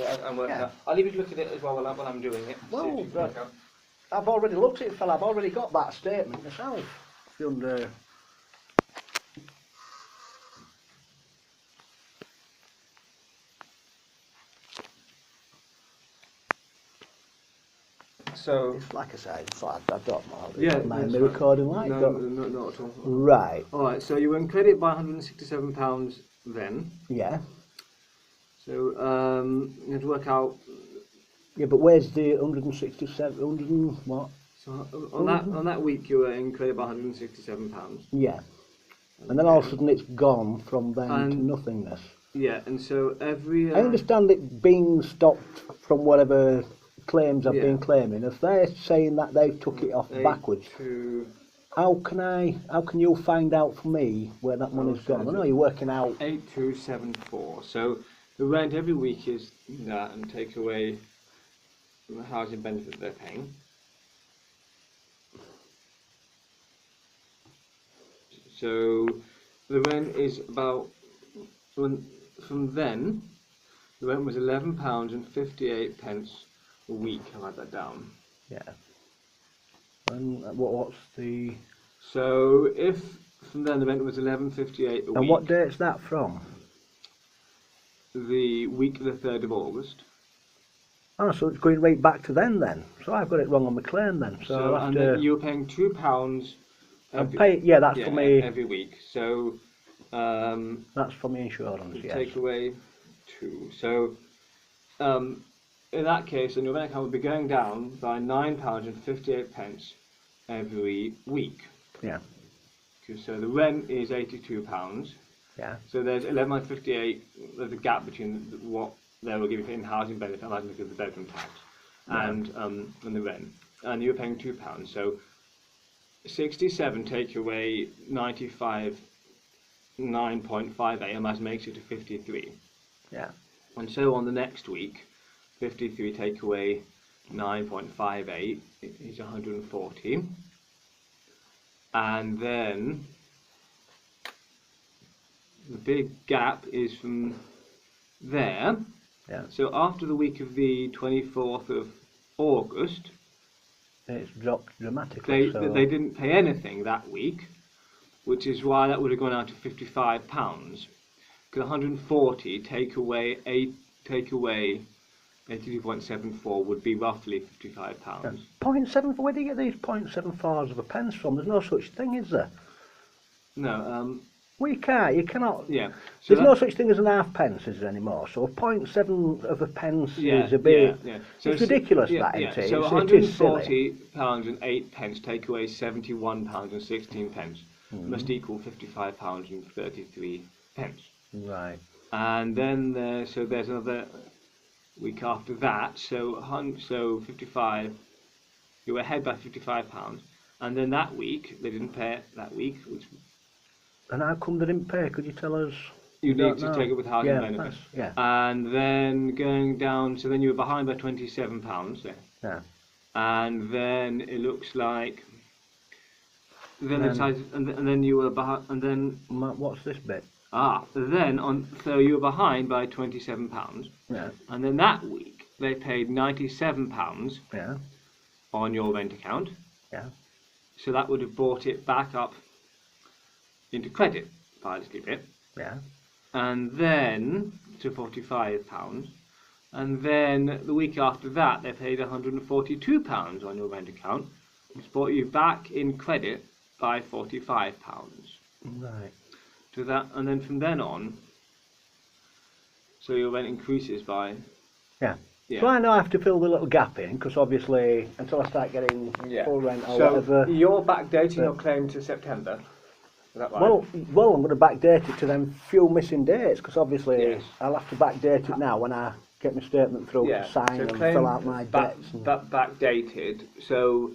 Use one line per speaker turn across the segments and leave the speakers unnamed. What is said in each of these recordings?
and work
Yeah.
out. I'll leave you to look at it as well while I'm doing it.
Well,
See if you can work
right.
out.
I've already looked at it, fella. I've already got that statement myself. If you under...
So,
It's like I said, it's like, I don't know.
yeah,
My
that's
recording
fine.
like
No,
that.
no, not at all.
Right.
Alright, so you were in credit by £167 then.
Yeah.
So, you have to work out.
Yeah, but where's the 167, 100 and what?
So on that week you were in credit by £167.
Yeah. And then all of a sudden it's gone from then to
And-
nothingness.
Yeah, and so every.
I understand it being stopped from whatever claims I've
Yeah.
been claiming. If they're saying that they've took it off backwards, how can you find out for me where that money's
so
gone? I
is
know
it-
you're working out.
8274. So the rent every week is that, and take away the housing benefit they're paying. So the rent is about from then. The rent was £11.58 a week. I write that down.
Yeah. And what's the...
So if from then the rent was £11.58 a week.
And what date's that from?
The week of the 3rd of August.
Oh, so it's going right back to then. So I've got it wrong on my claim then. So I'll have
and
to...
then you were paying £2
yeah, that's for me.
every week. So
That's for me insurance. Yes.
take away 2. So in that case, then your rent account would be going down by £9.58 every week.
Yeah.
So the rent is £82.
Yeah.
So there's £11.58. There's a gap between what they were giving in housing benefit, and because of the bedroom tax, and the rent, and you were paying £2. So 67 take away 95, 9.58, and that makes it to 53.
Yeah.
And so on the next week, 53 take away 9.58 is 140. And then the big gap is from there.
Yeah.
So after the week of the 24th of August,
It's dropped dramatically.
they didn't pay anything that week, which is why that would have gone out to £55. Because 140 take away 82.74 would be roughly £55.
0.7. Where do you get these 0.74s of a pence from? There's no such thing, is there?
No,
Well, you can't. You cannot.
yeah. So
There's no such thing as an half pence, is there anymore? So 0.7 of a pence is a bit.
Yeah. So
it's ridiculous, that,
yeah.
isn't it?
So
It is silly.
£140.08 take away £71.16 must equal £55.33.
Right.
And then there's another week after that. So 55. You were ahead by £55, and then that week they didn't pay it that week, which
And how come they didn't pay? Could you tell us?
you
don't
need to
know.
take it with housing
Yeah,
benefits.
yeah.
And then going down, so then you were behind by £27.
Yeah.
And then it looks like then
Then-
and then you were behind, and then
What's this bit?
so you were behind by £27,
Yeah.
and then that week they paid £97
Yeah.
on your rent account.
Yeah.
So that would have brought it back up into credit by a little bit,
Yeah.
and then to £45. And then the week after that, they paid £142 on your rent account, which brought you back in credit by £45.
Right.
To that, and then from then on, so your rent increases by.
Yeah.
Yeah.
So I know I have to fill the little gap in because obviously until I start getting full rent or
So
whatever.
you're backdating your claim to September. Is that right?
Well, I'm going to backdate it to them few missing dates because obviously
Yes.
I'll have to backdate it now when I get my statement through to sign and
claim
fill out my debts.
backdated. So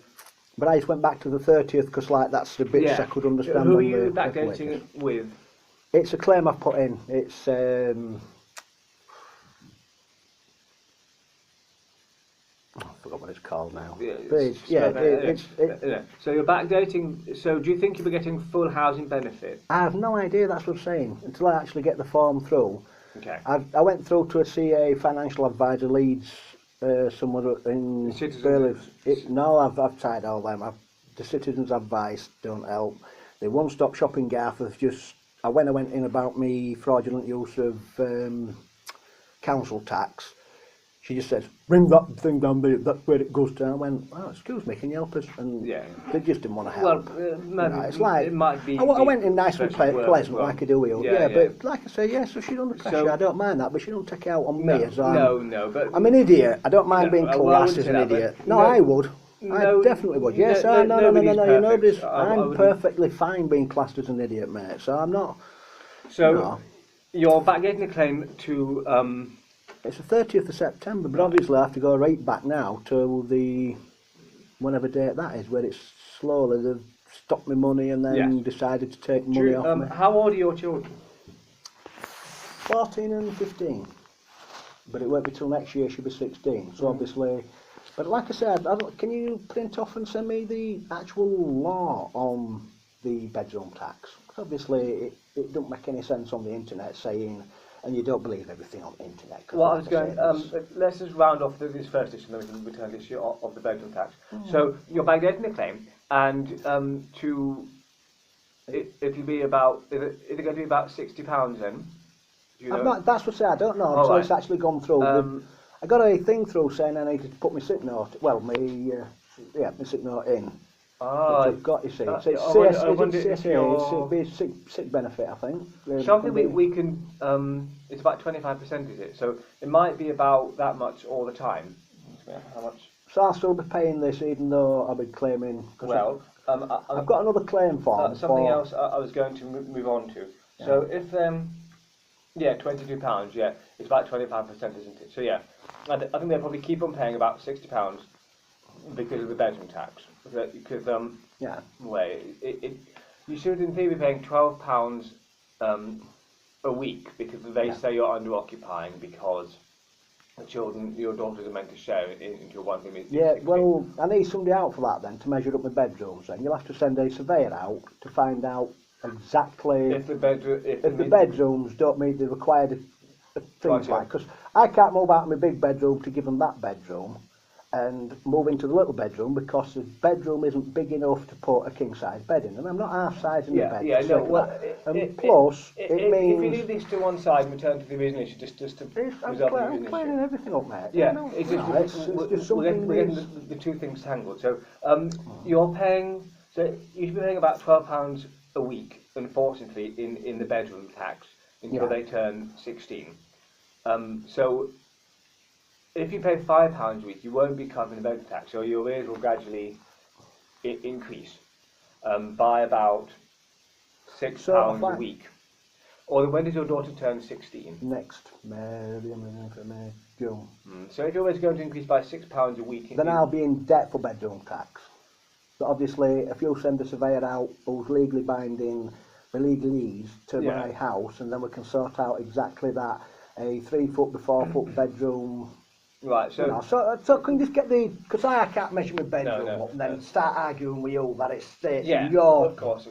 But I just went back to the 30th because like that's the bits I could understand.
Who are
on
you
the
backdating
calculator.
it with?
It's a claim I've put in. It's I forgot what it's called now. But it's,
So you're backdating. So do you think you'll be getting full housing benefit?
I have no idea. That's what I'm saying. Until I actually get the form through,
Okay.
I went through to a CA financial advisor Leeds somewhere in Burley. No, I've tried all them. The citizens' advice don't help. The one-stop shopping gaff has just. I went in about me fraudulent use of council tax. She just says, bring that thing down there, that's where it goes to. I went, oh, excuse me, can you help us? And
Yeah.
they just didn't want to help.
Well, maybe,
it's like,
it might be.
I went in nice and pleasant,
well.
like I do with you.
Yeah,
But like I say, so she's under pressure, I don't mind that, but she don't take it out on me as
but
I'm an idiot. I don't mind being classed as an idiot. No, I would. I definitely would. Yes, no, nobody's. I'm perfectly fine being classed as an idiot, mate. So I'm not.
So you're backdating the claim to.
It's the 30th of September, but obviously I have to go right back now to the whenever date that is, where it's slowly they've stopped my money and then decided to take money off me.
How old are your children?
14 and 15. But it won't be till next year she'll be 16. So obviously, but like I said, can you print off and send me the actual law on the bedroom tax? Obviously, it don't make any sense on the internet saying. And you don't believe everything on the internet.
Well, I was going. Let's just round off this first issue, and then we can return to the issue of the bedroom tax. So you're backdating the claim, and it'll be about. Is it going to be about £60 then? Do you know?
That's what I say. I don't know. So it's actually gone through. I got a thing through saying I needed to put my sick note. Well, my sick note in. I've got, you see. So it's sick benefit, I think.
Something we can, it's about 25%, is it? So it might be about that much all the time. How much?
So I'll still be paying this even though I've been claiming.
Well,
I've got another claim form.
Something else I was going to move on to. Yeah. So if, £22, it's about 25%, isn't it? So I think they'll probably keep on paying about £60 because of the bedroom tax. Because you should in theory be paying £12 a week because they say you're under occupying because the children, your daughters are meant to share into one thing.
Well, I need somebody out for that then to measure up my bedrooms. Then you'll have to send a surveyor out to find out exactly if the bedrooms don't meet the required things like. Because I can't move out of my big bedroom to give them that bedroom. And move into the little bedroom because the bedroom isn't big enough to put a king size bed in, and I'm not half sizing the bed. Plus, it means
if you leave this to one side and return to the original issue, just to resolve
I'm clearing everything up, mate.
It's just something. We're getting the two things tangled. So you're paying. So you should be paying about £12 a week, unfortunately, in the bedroom tax until they turn 16. So. If you pay £5 a week, you won't be covering the bedroom tax, so your arrears will gradually increase by about £6 a week. Or when does your daughter turn 16?
Next June.
So if your arrears are going to increase by £6 a week,
then I'll be in debt for bedroom tax. But obviously, if you send a surveyor out who's legally binding the legalese to my house, and then we can sort out exactly that, a 3 foot by 4 foot bedroom.
Right, so...
So can you just get the... Because I can't measure my bedroom up and then start arguing with you that it's states your...
of course.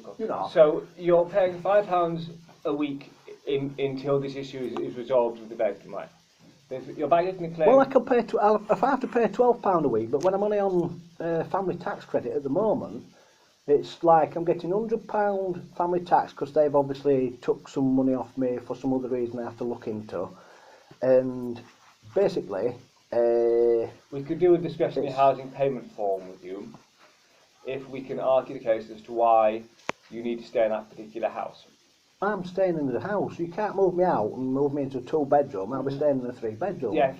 So you're paying £5 a week until this issue is resolved with the bedroom, right? You're backdating the claim...
Well, I can pay... if I have to pay £12 a week, but when I'm only on family tax credit at the moment, it's like I'm getting £100 family tax because they've obviously took some money off me for some other reason I have to look into. And basically...
we could do a discretionary housing payment form with you if we can argue the case as to why you need to stay in that particular house.
I'm staying in the house. You can't move me out and move me into a 2-bedroom. I'll be staying in a 3-bedroom.
Yeah,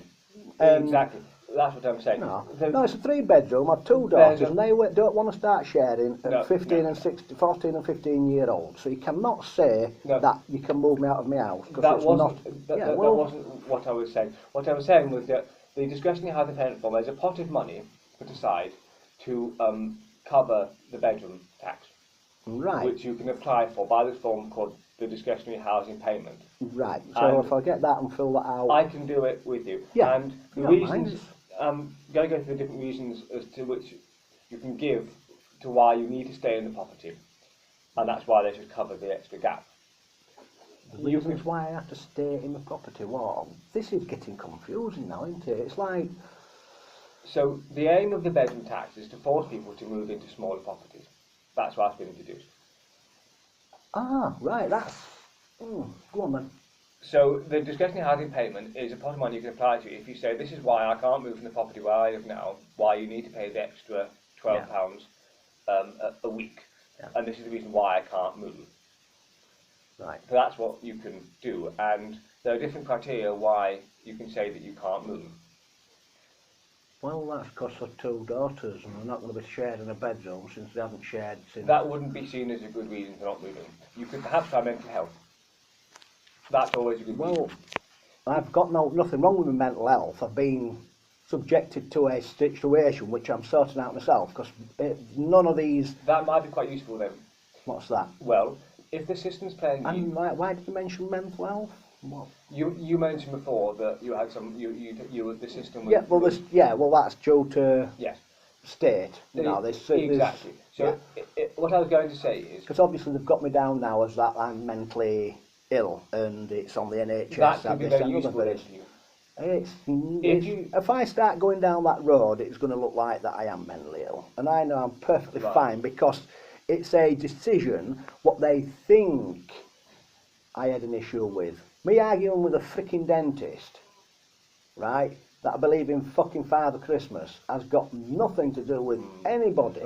exactly. That's what I'm saying.
No, it's a 3-bedroom. I've 2 daughters and they don't want to start sharing at 14 and 15 year olds. So you cannot say that you can move me out of my house.
That wasn't what I was saying. What I was saying was that the discretionary housing payment form, there's a pot of money put aside to cover the bedroom tax, which you can apply for by this form called the discretionary housing payment.
Right, so if I get that and fill that out...
I can do it with you.
Yeah.
And the reasons, going to go through the different reasons as to which you can give to why you need to stay in the property, and that's why they should cover the extra gap.
The reasons why I have to stay in the property. What? This is getting confusing now, isn't it? It's like...
So the aim of the bedroom tax is to force people to move into smaller properties. That's why it's been introduced.
Ah, right, that's... go on then.
So the discretionary housing payment is a pot of money you can apply to if you say, this is why I can't move from the property where I live now, why you need to pay the extra £12 a week.
Yeah.
And this is the reason why I can't move.
Right.
So that's what you can do. And there are different criteria why you can say that you can't move.
Well, that's because I've two daughters and they're not going to be sharing a bedroom since they haven't shared since...
That wouldn't be seen as a good reason for not moving. You could perhaps try mental health. That's always a good reason.
Well, I've got nothing wrong with my mental health. I've been subjected to a situation which I'm sorting out myself because none of these...
That might be quite useful then.
What's that?
Well, if the system's playing
and why did you mention mental health? What?
You mentioned before that you had some the system.
Yeah, well, that's due to state. You know,
exactly. So what I was going to say is
because obviously they've got me down now as that I'm mentally ill, and it's on the NHS.
That could be very useful for
you. If I start going down that road, it's going to look like that I am mentally ill, and I know I'm perfectly fine because it's a decision what they think I had an issue with. Me arguing with a freaking dentist, right, that I believe in fucking Father Christmas has got nothing to do with anybody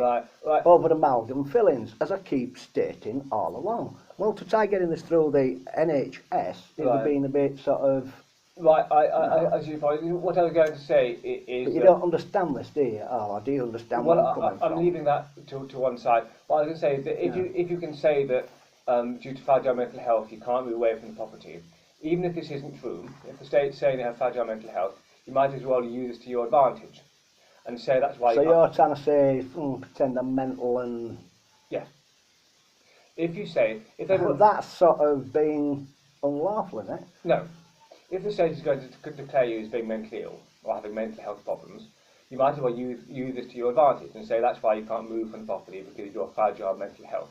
over amalgam fillings, as I keep stating all along. Well, to try getting this through the NHS is being a bit sort of...
Right, as you point, what I was going to say is...
But you don't understand this, do you? Oh, do you understand what I'm coming from?
I'm leaving that to one side. What I was going to say is that if you can say that due to fragile mental health you can't move away from the property, even if this isn't true, if the state's saying they have fragile mental health, you might as well use this to your advantage and say that's why.
So you're trying to say, pretend I'm mental and...
Yes. If you say...
That's sort of being unlawful, isn't it?
No. If the state is going to declare you as being mentally ill or having mental health problems, you might as well use this to your advantage and say that's why you can't move from the property because of your fragile mental health.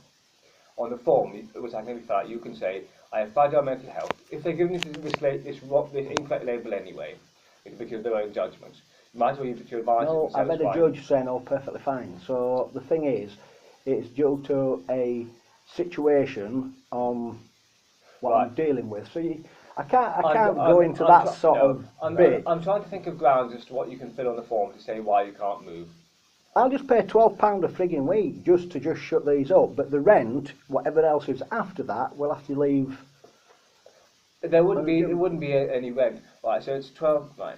On the form, which I can be fill out, you can say, I have fragile mental health. If they're giving you this incorrect label anyway, it's because of their own judgments. You might as well use it to your advantage.
No, I've had a judge saying, oh, perfectly fine. So the thing is, it's due to a situation on what I'm dealing with. So I can't go into that sort of bit.
I'm trying to think of grounds as to what you can fill on the form to say why you can't move.
I'll just pay £12 a frigging week just to shut these up, but the rent, whatever else is after that, we'll have to leave.
There wouldn't be any rent, right? So it's 12, right?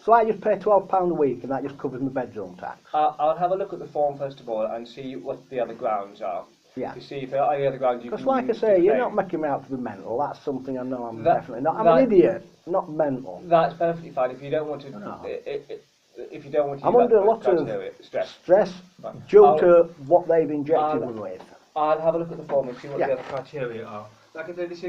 So I just pay £12 a week, and that just covers my bedroom tax.
I'll have a look at the form first of all and see what the other grounds are.
Yeah.
To see if there are any other grounds you can use.
Because, like I say, you're not making me out to be mental. That's something I know I'm definitely not. I'm an idiot, not mental.
That's perfectly fine. If you don't want to. No. If you don't want to
I'm under a lot of stress due to what they've injected me with.
I'll have a look at the form and see what the other criteria are. Like I said, this is